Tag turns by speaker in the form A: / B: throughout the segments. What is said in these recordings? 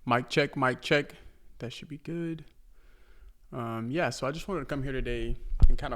A: Mic check, mic check. That should be good. Yeah, so I just wanted to come here today and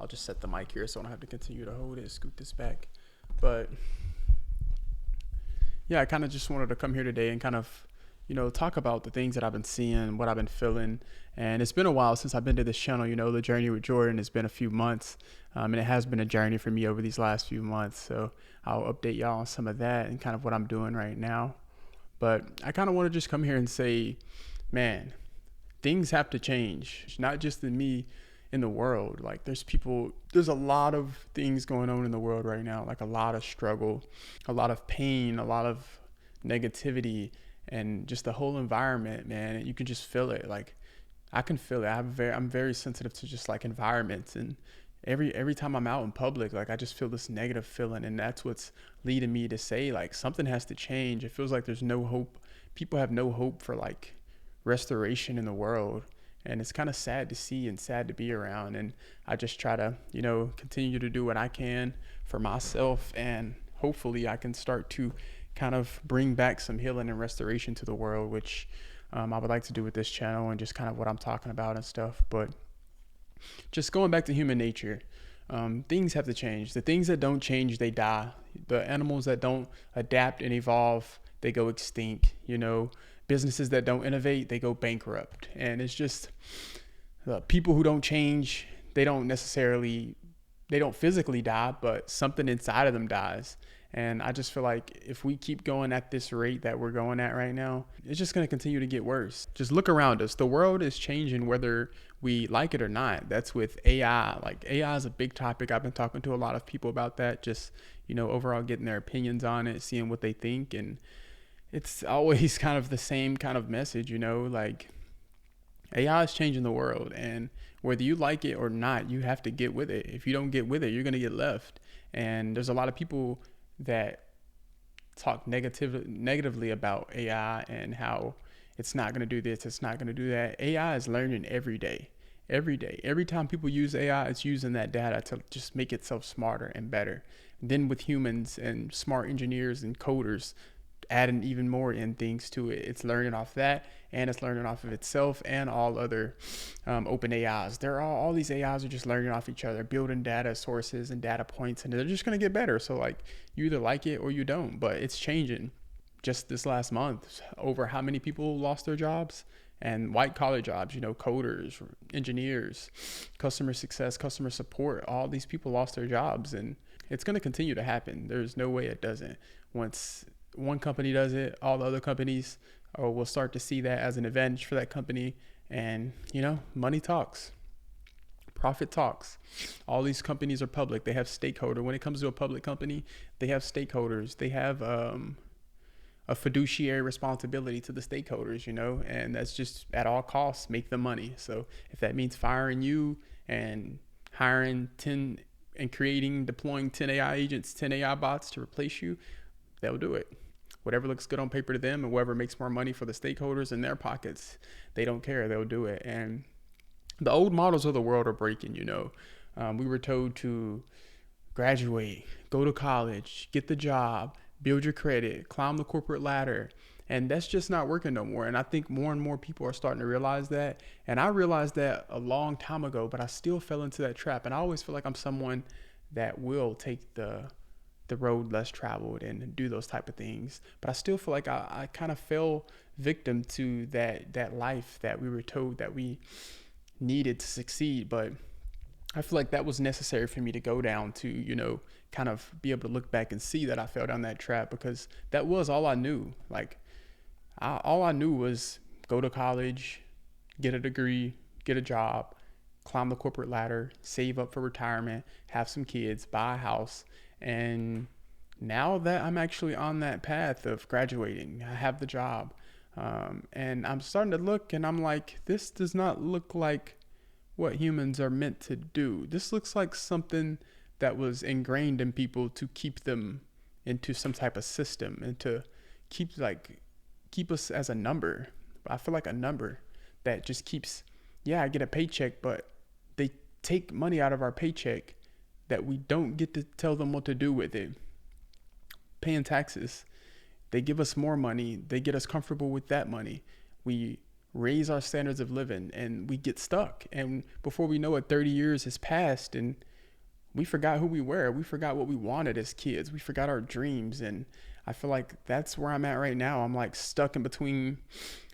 A: I'll just set the mic here so I don't have to continue to hold it, scoot this back. But yeah, I kind of just wanted to come here today and talk about the things that I've been seeing, what I've been feeling. And it's been a while since I've been to this channel. The journey with Jordan has been a few months. And it has been a journey for me over these last few months. So I'll update y'all on some of that and kind of what I'm doing right now. But I kind of want to just come here and say, man, things have to change, not just in me, in the world. Like there's a lot of things going on in the world right now, like a lot of struggle, a lot of pain, a lot of negativity, and just the whole environment, man. You can just feel it. Like I can feel it. I'm very sensitive to just like environments, and every time I'm out in public, like I just feel this negative feeling, and that's what's leading me to say like something has to change. It feels like there's no hope. People have no hope for like restoration in the world, and it's kind of sad to see and sad to be around. And I just try to continue to do what I can for myself, and hopefully I can start to kind of bring back some healing and restoration to the world, which I would like to do with this channel and just kind of what I'm talking about and stuff. But just going back to human nature, things have to change. The things that don't change, they die. The animals that don't adapt and evolve, they go extinct. Businesses that don't innovate, they go bankrupt. And it's just people who don't change, they don't physically die, but something inside of them dies. And I just feel like if we keep going at this rate that we're going at right now, it's just going to continue to get worse. Just look around us. The world is changing whether we like it or not. That's with AI. Like AI is a big topic. I've been talking to a lot of people about that, just, overall getting their opinions on it, seeing what they think. And it's always kind of the same kind of message, like AI is changing the world, and whether you like it or not, you have to get with it. If you don't get with it, you're going to get left. And there's a lot of people that talk negatively about AI and how it's not going to do this, it's not going to do that. AI is learning every day. Every time people use AI, it's using that data to just make itself smarter and better. And then with humans and smart engineers and coders adding even more in things to it, it's learning off that, and it's learning off of itself and all other open AIs. All these AIs are just learning off each other, building data sources and data points, and they're just going to get better. So like you either like it or you don't, but it's changing. Just this last month, over how many people lost their jobs, and white collar jobs, coders, engineers, customer success, customer support, all these people lost their jobs, and it's going to continue to happen. There's no way it doesn't. Once one company does it, all the other companies will start to see that as an advantage for that company. And money talks, profit talks. All these companies are public. They have stakeholder. When it comes to a public company, they have stakeholders. They have a fiduciary responsibility to the stakeholders, and that's just at all costs make them money. So if that means firing you and hiring 10 and deploying 10 AI agents, 10 AI bots to replace you, they'll do it. Whatever looks good on paper to them, and whoever makes more money for the stakeholders in their pockets, they don't care. They'll do it. And the old models of the world are breaking. We were told to graduate, go to college, get the job, build your credit, climb the corporate ladder. And that's just not working no more. And I think more and more people are starting to realize that. And I realized that a long time ago, but I still fell into that trap. And I always feel like I'm someone that will take the road less traveled and do those type of things. But I still feel like I kind of fell victim to that life that we were told that we needed to succeed. But I feel like that was necessary for me to go down to, kind of be able to look back and see that I fell down that trap, because that was all I knew. Like all I knew was go to college, get a degree, get a job, climb the corporate ladder, save up for retirement, have some kids, buy a house. And now that I'm actually on that path of graduating, I have the job, and I'm starting to look, and I'm like, this does not look like what humans are meant to do. This looks like something that was ingrained in people to keep them into some type of system and to keep us as a number. I feel like a number that just keeps, I get a paycheck, but they take money out of our paycheck that we don't get to tell them what to do with it. Paying taxes. They give us more money. They get us comfortable with that money. We raise our standards of living and we get stuck. And before we know it, 30 years has passed and we forgot who we were. We forgot what we wanted as kids. We forgot our dreams. And I feel like that's where I'm at right now. I'm like stuck in between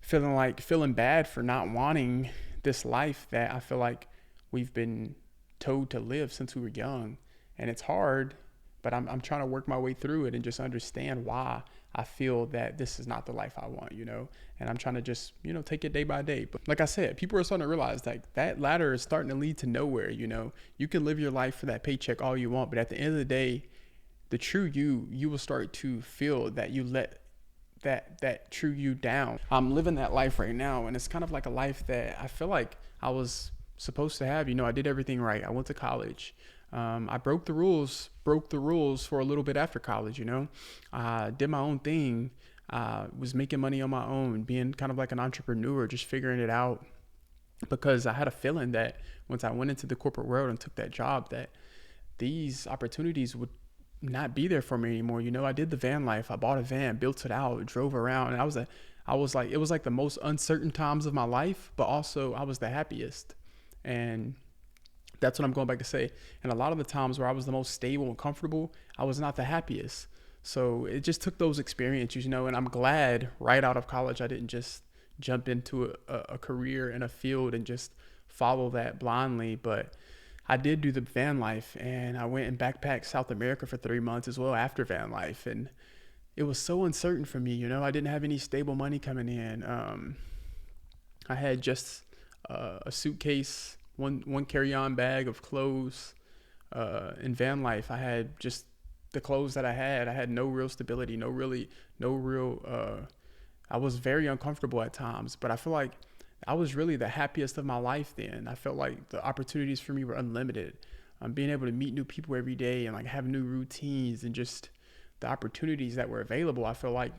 A: feeling bad for not wanting this life that I feel like we've been told to live since we were young. And it's hard, but I'm trying to work my way through it and just understand why I feel that this is not the life I want, and I'm trying to just, take it day by day. But like I said, people are starting to realize that ladder is starting to lead to nowhere. You can live your life for that paycheck all you want, but at the end of the day, the true you will start to feel that you let that true you down. I'm living that life right now, and it's kind of like a life that I feel like I was supposed to have. I did everything right. I went to college. I broke the rules for a little bit after college. I did my own thing. Was making money on my own, being kind of like an entrepreneur, just figuring it out, because I had a feeling that once I went into the corporate world and took that job, that these opportunities would not be there for me anymore. I did the van life. I bought a van, built it out, drove around, and it was like the most uncertain times of my life, but also I was the happiest. And that's what I'm going back to say. And a lot of the times where I was the most stable and comfortable, I was not the happiest. So it just took those experiences, and I'm glad right out of college I didn't just jump into a career in a field and just follow that blindly. But I did do the van life, and I went and backpacked South America for 3 months as well after van life. And it was so uncertain for me, I didn't have any stable money coming in. I had just a suitcase, one carry-on bag of clothes. In van life, I had just the clothes that I had no real stability, I was very uncomfortable at times, but I feel like I was really the happiest of my life then. I felt like the opportunities for me were unlimited. Being able to meet new people every day and like have new routines and just the opportunities that were available. I feel like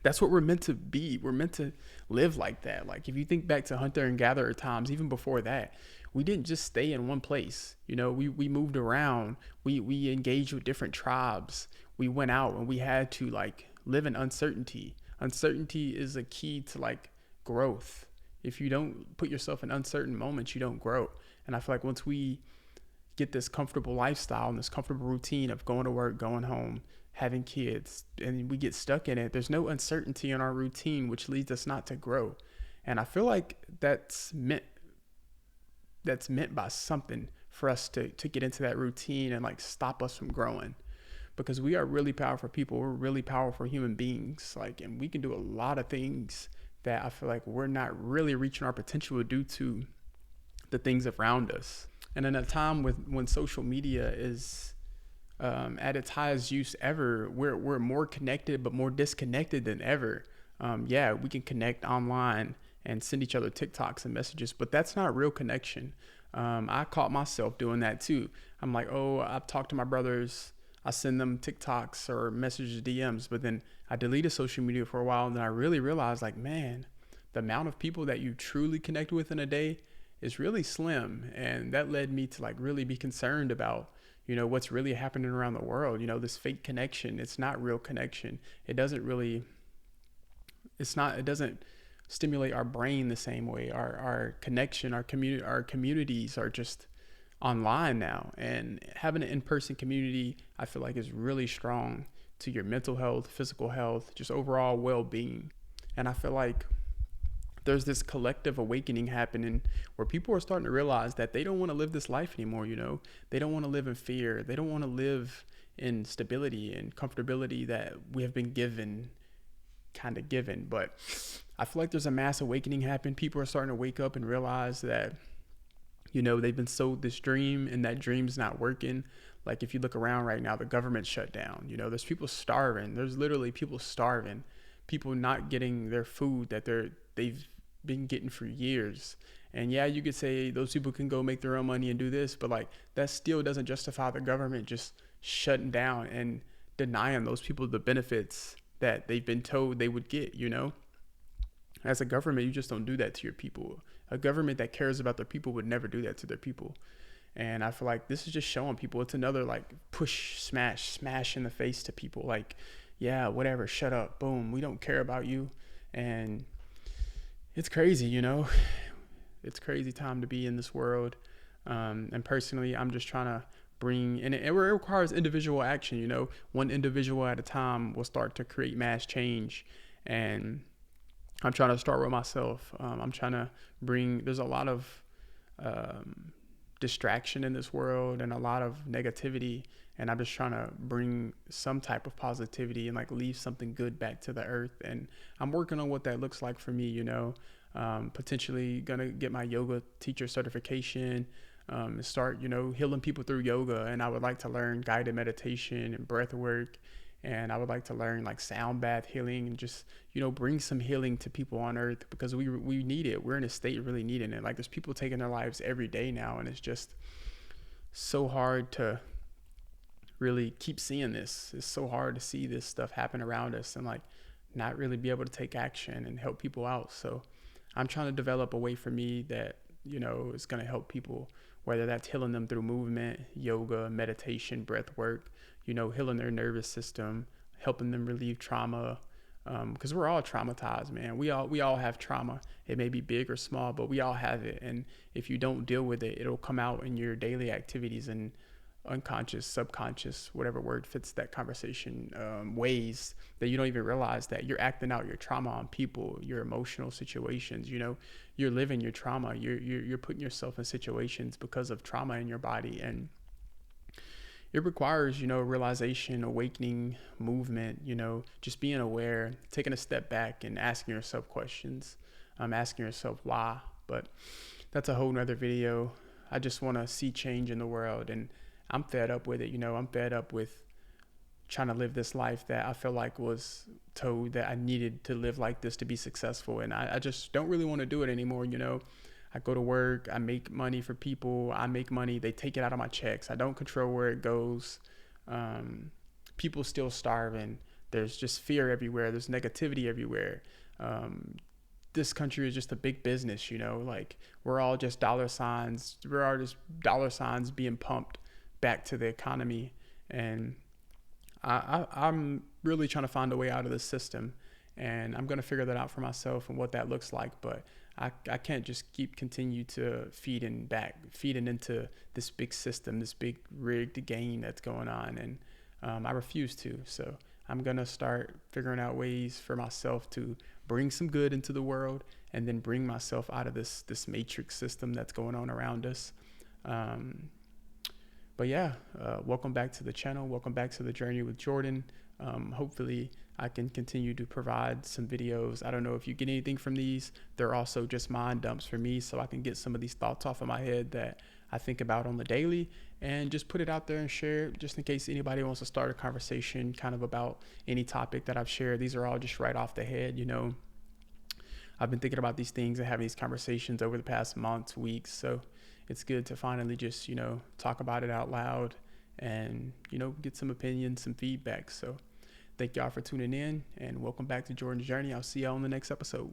A: that's what we're meant to be. We're meant to live like that. Like if you think back to hunter and gatherer times, even before that, we didn't just stay in one place. We moved around. We engaged with different tribes. We went out and we had to like live in uncertainty. Uncertainty is a key to like growth. If you don't put yourself in uncertain moments, you don't grow. And I feel like once we get this comfortable lifestyle and this comfortable routine of going to work, going home, having kids, and we get stuck in it, there's no uncertainty in our routine, which leads us not to grow. And I feel like that's meant by something for us to get into that routine and like stop us from growing, because we are really powerful people. We're really powerful human beings, and we can do a lot of things that I feel like we're not really reaching our potential due to the things around us. And in a time when social media is at its highest use ever, we're more connected but more disconnected than ever. We can connect online and send each other TikToks and messages, but that's not real connection. I caught myself doing that too. I'm like, I've talked to my brothers, I send them TikToks or messages, DMs, but then I deleted social media for a while, and then I really realized, like, man, the amount of people that you truly connect with in a day is really slim. And that led me to like really be concerned about, what's really happening around the world. This fake connection, it's not real connection. It doesn't stimulate our brain the same way. Our connection, our communities are just online now, and having an in-person community, I feel like, is really strong to your mental health, physical health, just overall well-being. And I feel like there's this collective awakening happening where people are starting to realize that they don't want to live this life anymore. They don't want to live in fear. They don't want to live in stability and comfortability that we have been given. But I feel like there's a mass awakening happening. People are starting to wake up and realize that, they've been sold this dream and that dream's not working. Like if you look around right now, the government's shut down. There's people starving. There's literally people starving. People not getting their food that they've been getting for years. And yeah, you could say those people can go make their own money and do this, but like that still doesn't justify the government just shutting down and denying those people the benefits that they've been told they would get. As a government, you just don't do that to your people. A government that cares about their people would never do that to their people. And I feel like this is just showing people, it's another like push, smash in the face to people. Like, yeah, whatever, shut up, boom, we don't care about you. And it's crazy, it's crazy time to be in this world. And personally, I'm just trying to bring, and it requires individual action. One individual at a time will start to create mass change. And I'm trying to start with myself. I'm trying to bring, there's a lot of um, distraction in this world and a lot of negativity. And I'm just trying to bring some type of positivity and like leave something good back to the earth. And I'm working on what that looks like for me, potentially gonna get my yoga teacher certification, and start, healing people through yoga. And I would like to learn guided meditation and breath work. And I would like to learn like sound bath healing and just, bring some healing to people on earth, because we need it. We're in a state of really needing it. Like there's people taking their lives every day now. And it's just so hard to really keep seeing this. It's so hard to see this stuff happen around us and like not really be able to take action and help people out. So I'm trying to develop a way for me that, is going to help people, whether that's healing them through movement, yoga, meditation, breath work, healing their nervous system, helping them relieve trauma. Because we're all traumatized, man. We all have trauma. It may be big or small, but we all have it. And if you don't deal with it, it'll come out in your daily activities and unconscious, subconscious, whatever word fits that conversation, ways that you don't even realize that you're acting out your trauma on people, your emotional situations. You're living your trauma. You're putting yourself in situations because of trauma in your body, and it requires, realization, awakening, movement, just being aware, taking a step back and asking yourself questions, asking yourself why. But that's a whole nother video. I just want to see change in the world, and I'm fed up with it. I'm fed up with trying to live this life that I feel like was told that I needed to live like this to be successful. And I just don't really want to do it anymore. I go to work, I make money for people, I make money, they take it out of my checks. I don't control where it goes. People still starving. There's just fear everywhere. There's negativity everywhere. This country is just a big business, like we're all just dollar signs. We're all just dollar signs being pumped back to the economy. And I'm really trying to find a way out of this system, and I'm going to figure that out for myself and what that looks like. But I can't just continue to feeding into this big system, this big rigged game that's going on. And I refuse to. So I'm going to start figuring out ways for myself to bring some good into the world, and then bring myself out of this matrix system that's going on around us. But yeah, welcome back to the channel. Welcome back to the journey with Jordan. Hopefully I can continue to provide some videos. I don't know if you get anything from these. They're also just mind dumps for me, so I can get some of these thoughts off of my head that I think about on the daily, and just put it out there and share it, just in case anybody wants to start a conversation kind of about any topic that I've shared. These are all just right off the head. I've been thinking about these things and having these conversations over the past months, weeks. So it's good to finally just, talk about it out loud and, get some opinions, some feedback. So thank y'all for tuning in, and welcome back to Jordan's Journey. I'll see y'all on the next episode.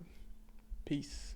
A: Peace.